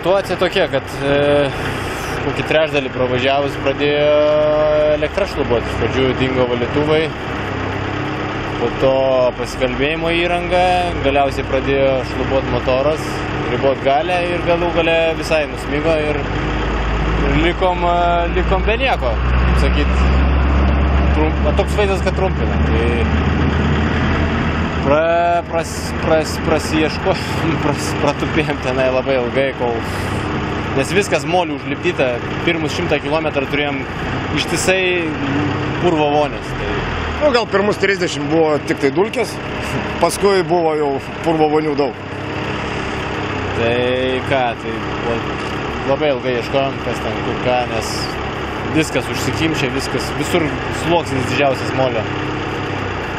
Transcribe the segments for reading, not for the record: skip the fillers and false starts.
situacija tokia, kad kokį trečdalį pravažiavus pradėjo elektra šlubuoti. Iš pradžių dingo valytuvai, po to pasikalbėjimo įranga, galiausiai pradėjo šlubuoti motoras, ribot galę ir galų gale visai nusmigo ir likom be nieko, sakyt, toks vaizdas, kad trumpina. Pratupėjom tenai labai ilgai, nes viskas molių užlipdyta, pirmus 100 km turėjom ištisai purvo vonės. Gal pirmus 30 buvo tik tai dulkės, paskui buvo jau purvo vonių daug. Tai ką, tai labai ilgai ieškojom, kas ten kur ką, nes viskas užsikimšė, visur sluoksnis didžiausias molio.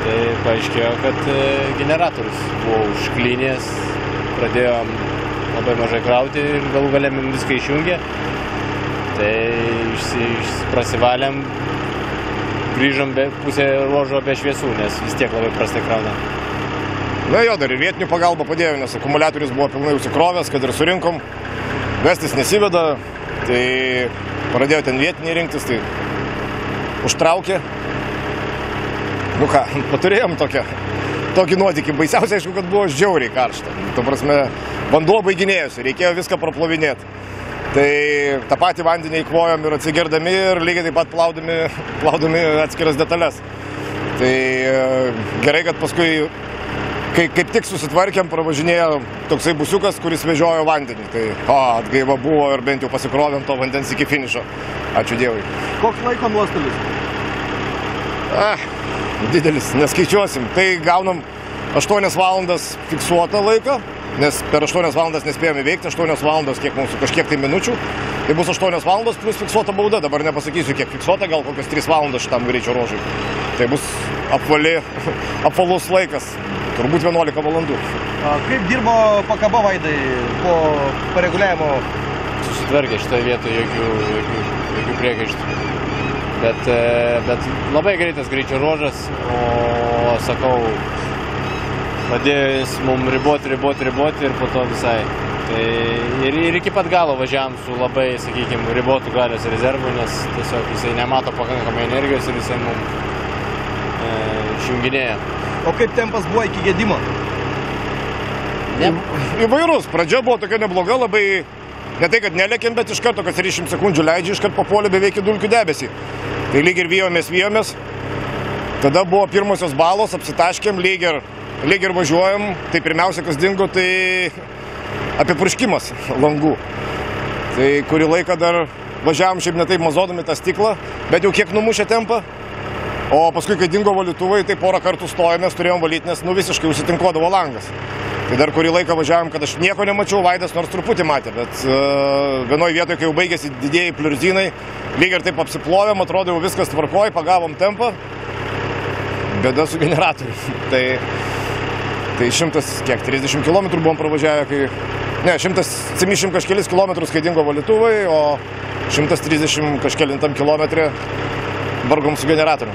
Tai paaiškėjo, kad generatorius buvo užklynės, pradėjom labai mažai krauti ir galų gale viską išjungė. Tai prasivalėm, grįžom pusę ruožo be šviesų, nes vis tiek labai prastai krauna. Na jo, dar ir vietinių pagalba padėjo, nes akumuliatorius buvo pilnai užsikrovęs, kad ir surinkom. Vestis nesiveda, tai pradėjo ten vietiniai rinktis, tai užtraukė. Nu ką, paturėjom tokį nuotykį. Baisiausia, aišku, kad buvo žiauriai karšta. Ta prasme, vanduo baiginėjosi, reikėjo viską proplovinėti. Tai tą patį vandenį įkvojom ir atsigerdami ir lygiai taip pat plaudami atskiras detalės. Tai gerai, kad paskui, kai kaip tik susitvarkėm, pravažinėjo toksai busiukas, kuris vežiojo vandenį. Tai atgaiva buvo ir bent jau pasikrovėm to vandens iki finišo. Ačiū Dievui. Koks laiko nuostolis? Didelis, neskaičiuosim. Tai gaunam 8 valandas fiksuotą laiką, nes per 8 valandas nespėjome veikti, 8 valandos kiek mūsų kažkiek tai minučių. Tai bus 8 valandos plus fiksuota bauda, dabar nepasakysiu kiek fiksuota, gal kokios 3 valandos šitam greičio ruožui. Tai bus apvalus laikas, turbūt 11 valandų. Kaip dirbo pakaba, Vaidai, po pareguliavimo? Susitvarkė šitoje vietoje, jokių priekaištų. Bet labai greitas greičio ruožas, o sakau, pradėjo jis mums riboti ir po to visai. Tai ir iki pat galo važiavam su labai, sakykime, ribotų galios rezervų, nes tiesiog jisai nemato pakankamai energijos ir jisai mums išjunginėja. O kaip tempas buvo iki gedimo? Įvairus. Pradžia buvo tokia nebloga, labai ne tai, kad nelėkėm, bet iš karto, kas 30 sekundžių leidžia, iš karto papuolė beveik į dulkių debesį. Tai lyg ir vijomės. Tada buvo pirmosios balos, apsitaškėm, lyg ir važiuojam. Tai pirmiausia, kas dingo, tai apipurškimas langų. Tai kurį laiką dar važiavom šiaip ne taip mazodami tą stiklą, bet jau kiek numušė tempą. O paskui, kai dingo valytuvai, tai porą kartų stojomės, turėjom valyti, nes visiškai užsitinkodavo langas. Tai dar kurį laiką važiavom, kad aš nieko nemačiau, Vaidas nors truputį matė, bet vienoje vietoje, kai jau baigėsi didieji pliurzinai, lyg ir taip apsiplovėm, atrodo jau viskas tvarkoj, pagavom tempą, bėda su generatoriu. Tai 130 km buvom pravažiavę, 170 kažkelis kilometrus, kai dingo valytuvai, o 130 kažkelintam kilometrė vargom su generatoriu.